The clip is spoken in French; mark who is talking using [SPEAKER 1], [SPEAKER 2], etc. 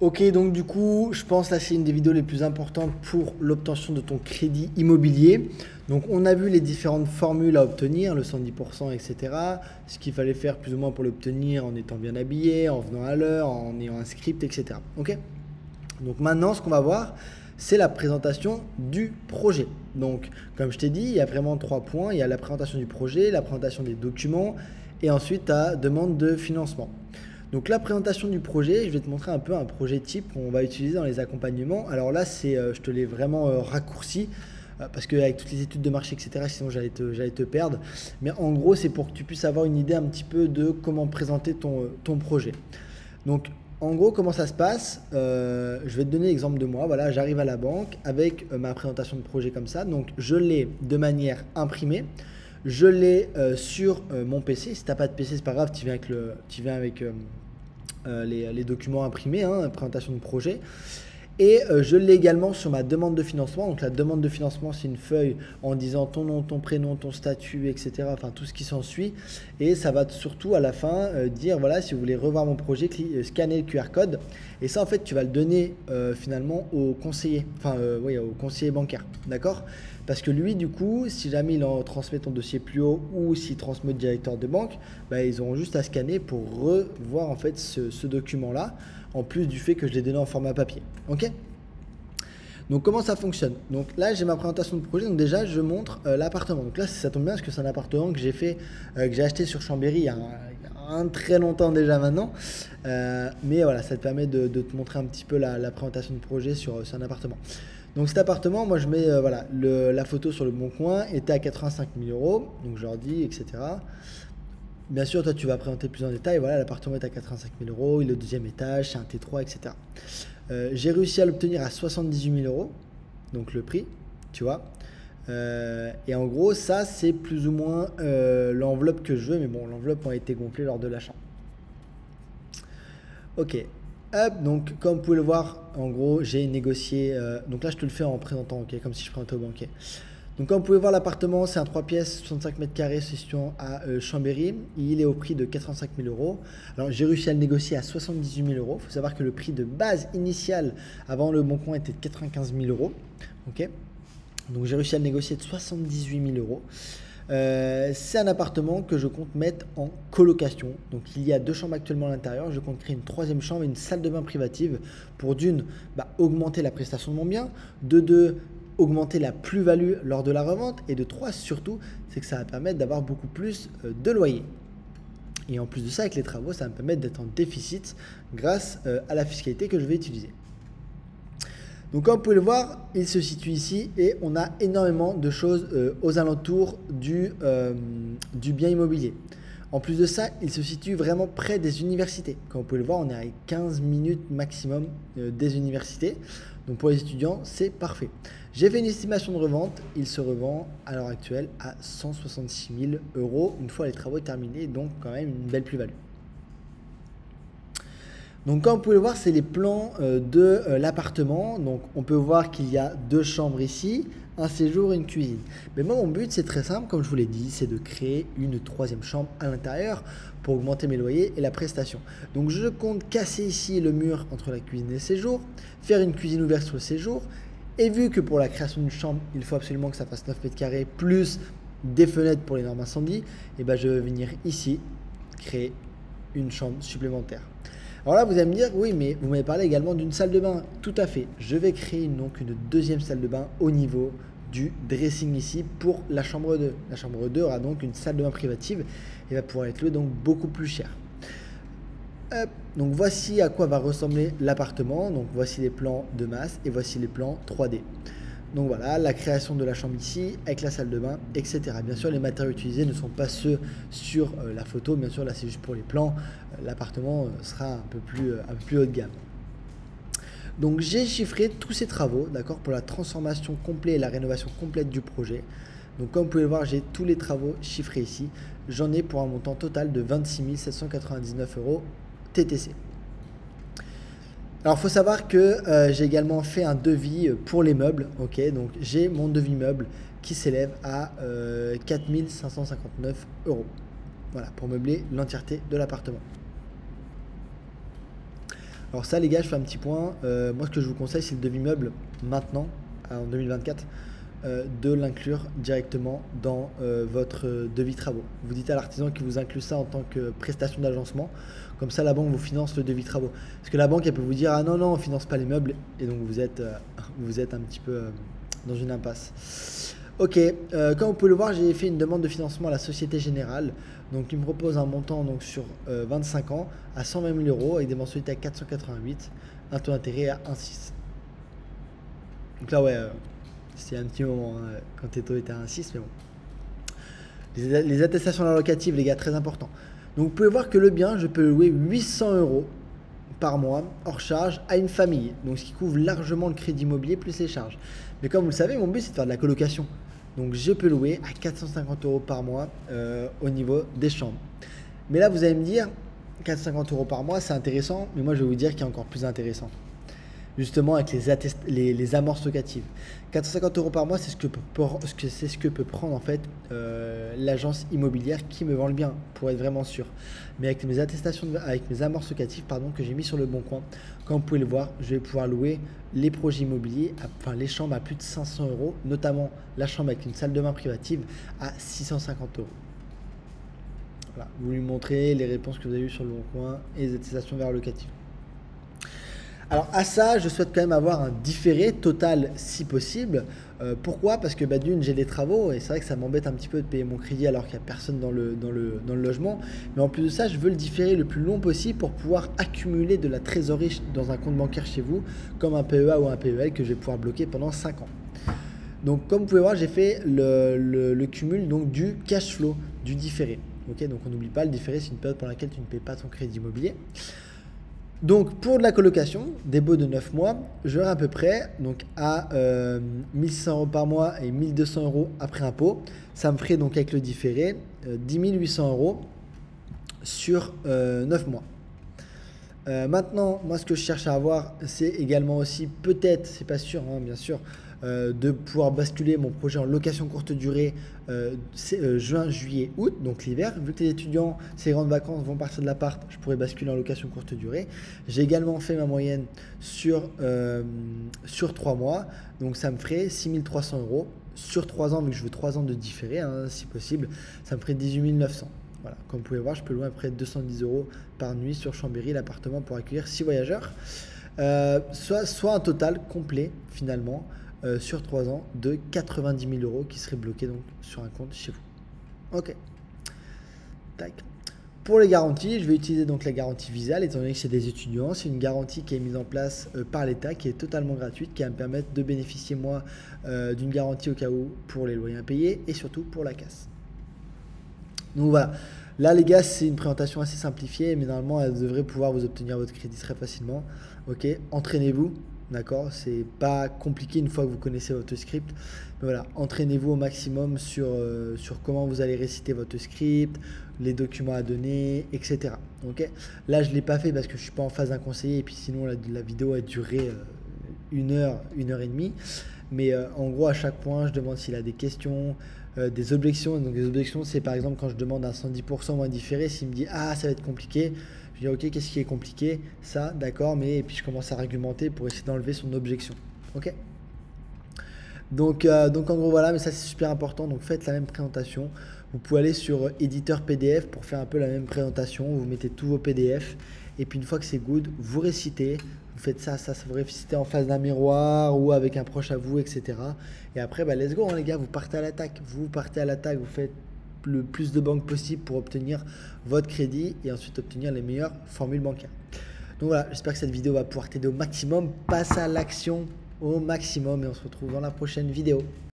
[SPEAKER 1] Ok, donc du coup, je pense que là c'est une des vidéos les plus importantes pour l'obtention de ton crédit immobilier. Donc on a vu les différentes formules à obtenir, le 110%, etc. Ce qu'il fallait faire plus ou moins pour l'obtenir en étant bien habillé, en venant à l'heure, en ayant un script, etc. Ok. Donc maintenant, ce qu'on va voir, c'est la présentation du projet. Donc, comme je t'ai dit, il y a vraiment 3 points. Il y a la présentation du projet, la présentation des documents et ensuite ta demande de financement. Donc la présentation du projet, je vais te montrer un peu un projet type qu'on va utiliser dans les accompagnements. Alors là, je te l'ai vraiment raccourci parce qu'avec toutes les études de marché, etc., sinon j'allais te perdre. Mais en gros, c'est pour que tu puisses avoir une idée un petit peu de comment présenter ton projet. Donc en gros, comment ça se passe? Je vais te donner l'exemple de moi. Voilà, j'arrive à la banque avec ma présentation de projet comme ça. Donc je l'ai de manière imprimée. Je l'ai sur mon PC. Si tu n'as pas de PC, c'est pas grave, tu viens avec les documents imprimés, hein, présentation de projet. Et je l'ai également sur ma demande de financement. Donc la demande de financement, c'est une feuille en disant ton nom, ton prénom, ton statut, etc. Enfin tout ce qui s'ensuit. Et ça va surtout à la fin dire voilà, si vous voulez revoir mon projet, scannez le QR code. Et ça en fait tu vas le donner finalement au conseiller, oui, au conseiller bancaire, d'accord? Parce que lui du coup, si jamais il en transmet ton dossier plus haut ou s'il transmet au directeur de banque, bah, ils auront juste à scanner pour revoir en fait ce document-là, en plus du fait que je l'ai donné en format papier. Ok? Donc comment ça fonctionne? Donc là j'ai ma présentation de projet. Donc déjà je montre l'appartement. Donc là ça tombe bien parce que c'est un appartement que j'ai acheté sur Chambéry il y a un très longtemps déjà maintenant. Mais voilà, ça te permet de te montrer un petit peu la présentation de projet sur un appartement. Donc cet appartement, moi je mets voilà, la photo sur le bon coin, était à 85 000 euros, donc je leur dis, etc. Bien sûr, toi tu vas présenter plus en détail, voilà, l'appartement est à 85 000 euros, il est au deuxième étage, c'est un T3, etc. J'ai réussi à l'obtenir à 78 000 euros, donc le prix, tu vois. Et en gros, ça c'est plus ou moins l'enveloppe que je veux, mais bon, l'enveloppe a été gonflée lors de l'achat. Ok. Hop, donc comme vous pouvez le voir, en gros, j'ai négocié. Donc là, je te le fais en présentant, ok, comme si je présentais au banquier. Donc comme vous pouvez voir, l'appartement, c'est un 3 pièces, 65 mètres carrés, situant à Chambéry. Il est au prix de 85 000 euros. Alors j'ai réussi à le négocier à 78 000 euros. Il faut savoir que le prix de base initial avant le bon coin était de 95 000 euros. Ok. Donc j'ai réussi à le négocier de 78 000 euros. C'est un appartement que je compte mettre en colocation. Donc il y a 2 chambres actuellement à l'intérieur. Je compte créer une 3e chambre et une salle de bain privative pour d'une, augmenter la prestation de mon bien, de deux, augmenter la plus-value lors de la revente, et de 3 surtout, c'est que ça va permettre d'avoir beaucoup plus de loyer. Et en plus de ça, avec les travaux, ça va me permettre d'être en déficit grâce à la fiscalité que je vais utiliser. Donc comme vous pouvez le voir, il se situe ici et on a énormément de choses aux alentours du bien immobilier. En plus de ça, il se situe vraiment près des universités. Comme vous pouvez le voir, on est à 15 minutes maximum des universités. Donc pour les étudiants, c'est parfait. J'ai fait une estimation de revente. Il se revend à l'heure actuelle à 166 000 euros une fois les travaux terminés. Donc quand même une belle plus-value. Donc comme vous pouvez le voir, c'est les plans de l'appartement. Donc on peut voir qu'il y a 2 chambres ici, un séjour et une cuisine. Mais moi mon but c'est très simple, comme je vous l'ai dit, c'est de créer une 3e chambre à l'intérieur pour augmenter mes loyers et la prestation. Donc je compte casser ici le mur entre la cuisine et le séjour, faire une cuisine ouverte sur le séjour. Et vu que pour la création d'une chambre, il faut absolument que ça fasse 9 mètres carrés plus des fenêtres pour les normes incendies, et ben je vais venir ici créer une chambre supplémentaire. Alors là, vous allez me dire, oui, mais vous m'avez parlé également d'une salle de bain. Tout à fait. Je vais créer donc une 2e salle de bain au niveau du dressing ici pour la chambre 2. La chambre 2 aura donc une salle de bain privative et va pouvoir être louée donc beaucoup plus cher. Hop. Donc voici à quoi va ressembler l'appartement. Donc voici les plans de masse et voici les plans 3D. Donc voilà, la création de la chambre ici, avec la salle de bain, etc. Bien sûr, les matériaux utilisés ne sont pas ceux sur la photo. Bien sûr, là, c'est juste pour les plans. L'appartement sera un peu plus haut de gamme. Donc, j'ai chiffré tous ces travaux, d'accord, pour la transformation complète et la rénovation complète du projet. Donc, comme vous pouvez le voir, j'ai tous les travaux chiffrés ici. J'en ai pour un montant total de 26 799 euros TTC. Alors, il faut savoir que j'ai également fait un devis pour les meubles. Ok, donc j'ai mon devis meuble qui s'élève à 4 559 euros. Voilà, pour meubler l'entièreté de l'appartement. Alors ça les gars, je fais un petit point. Moi ce que je vous conseille, c'est le devis meuble maintenant, en 2024, de l'inclure directement dans votre devis travaux. Vous dites à l'artisan qu'il vous inclut ça en tant que prestation d'agencement. Comme ça, la banque vous finance le devis travaux. Parce que la banque, elle peut vous dire, ah non, non, on finance pas les meubles. Et donc vous êtes un petit peu dans une impasse. Ok, comme vous pouvez le voir, j'ai fait une demande de financement à la Société Générale. Donc il me propose un montant donc, sur 25 ans à 120 000 euros avec des mensualités à 488, un taux d'intérêt à 1,6. Donc là, ouais, c'était un petit moment hein, quand tes taux étaient à 1,6, mais bon. Les attestations locatives, les gars, très important. Donc vous pouvez voir que le bien, je peux le louer 800 euros par mois hors charge à une famille. Donc ce qui couvre largement le crédit immobilier plus les charges. Mais comme vous le savez, mon but c'est de faire de la colocation. Donc je peux louer à 450 euros par mois au niveau des chambres. Mais là vous allez me dire, 450 euros par mois c'est intéressant, mais moi je vais vous dire qu'il y a encore plus intéressant. Justement avec les amorces locatives. 450 euros par mois, c'est ce que peut prendre en fait l'agence immobilière qui me vend le bien, pour être vraiment sûr. Mais avec mes attestations, avec mes amorces locatives que j'ai mis sur le bon coin, comme vous pouvez le voir, je vais pouvoir louer les projets immobiliers, enfin les chambres à plus de 500 euros, notamment la chambre avec une salle de bain privative à 650 euros. Voilà, vous lui montrez les réponses que vous avez eues sur le bon coin et les attestations vers locative. Alors à ça, je souhaite quand même avoir un différé total si possible. Pourquoi? Parce que d'une, j'ai des travaux et c'est vrai que ça m'embête un petit peu de payer mon crédit alors qu'il n'y a personne dans le logement. Mais en plus de ça, je veux le différer le plus long possible pour pouvoir accumuler de la trésorerie dans un compte bancaire chez vous, comme un PEA ou un PEL que je vais pouvoir bloquer pendant 5 ans. Donc comme vous pouvez voir, j'ai fait le cumul donc, du cash flow, du différé. Okay, donc on n'oublie pas, le différé, c'est une période pendant laquelle tu ne payes pas ton crédit immobilier. Donc pour de la colocation, des baux de 9 mois, j'aurai à peu près donc, à 1600 euros par mois et 1200 euros après impôt. Ça me ferait donc avec le différé 10 800 euros sur 9 mois. Maintenant, moi ce que je cherche à avoir, c'est également aussi peut-être, c'est pas sûr hein, bien sûr, de pouvoir basculer mon projet en location courte durée juin, juillet, août, donc l'hiver. Vu que les étudiants, ces grandes vacances vont partir de l'appart, je pourrais basculer en location courte durée. J'ai également fait ma moyenne sur 3 mois, donc ça me ferait 6 300 euros sur 3 ans, vu que je veux 3 ans de différé, hein, si possible, ça me ferait 18 900. Voilà, comme vous pouvez voir, je peux louer à près de 210 euros par nuit sur Chambéry, l'appartement pour accueillir 6 voyageurs. Soit un total complet finalement sur 3 ans de 90 000 euros qui serait bloqué donc sur un compte chez vous. Ok. Tac. Pour les garanties, je vais utiliser donc la garantie Visal étant donné que c'est des étudiants. C'est une garantie qui est mise en place par l'État, qui est totalement gratuite, qui va me permettre de bénéficier moi d'une garantie au cas où pour les loyers impayés et surtout pour la casse. Donc voilà, là les gars c'est une présentation assez simplifiée mais normalement elle devrait pouvoir vous obtenir votre crédit très facilement. Ok, entraînez-vous, d'accord, c'est pas compliqué une fois que vous connaissez votre script. Mais voilà, entraînez-vous au maximum sur comment vous allez réciter votre script, les documents à donner, etc. Ok, là je ne l'ai pas fait parce que je ne suis pas en phase d'un conseiller et puis sinon la vidéo a duré 1 heure, 1 heure et demie. Mais en gros, à chaque point, je demande s'il a des questions, des objections. Donc, des objections, c'est par exemple quand je demande un 110% moins différé, s'il me dit ah, ça va être compliqué, je dis ok, qu'est-ce qui est compliqué? Ça, d'accord, mais et puis je commence à argumenter pour essayer d'enlever son objection. Ok. Donc en gros, voilà, mais ça c'est super important. Donc, faites la même présentation. Vous pouvez aller sur éditeur PDF pour faire un peu la même présentation. Vous mettez tous vos PDF et puis une fois que c'est good, vous récitez. Vous faites ça, vous récitez en face d'un miroir ou avec un proche à vous, etc. Et après, let's go, hein, les gars, vous partez à l'attaque. Vous partez à l'attaque, vous faites le plus de banques possible pour obtenir votre crédit et ensuite obtenir les meilleures formules bancaires. Donc voilà, j'espère que cette vidéo va pouvoir t'aider au maximum. Passe à l'action au maximum et on se retrouve dans la prochaine vidéo.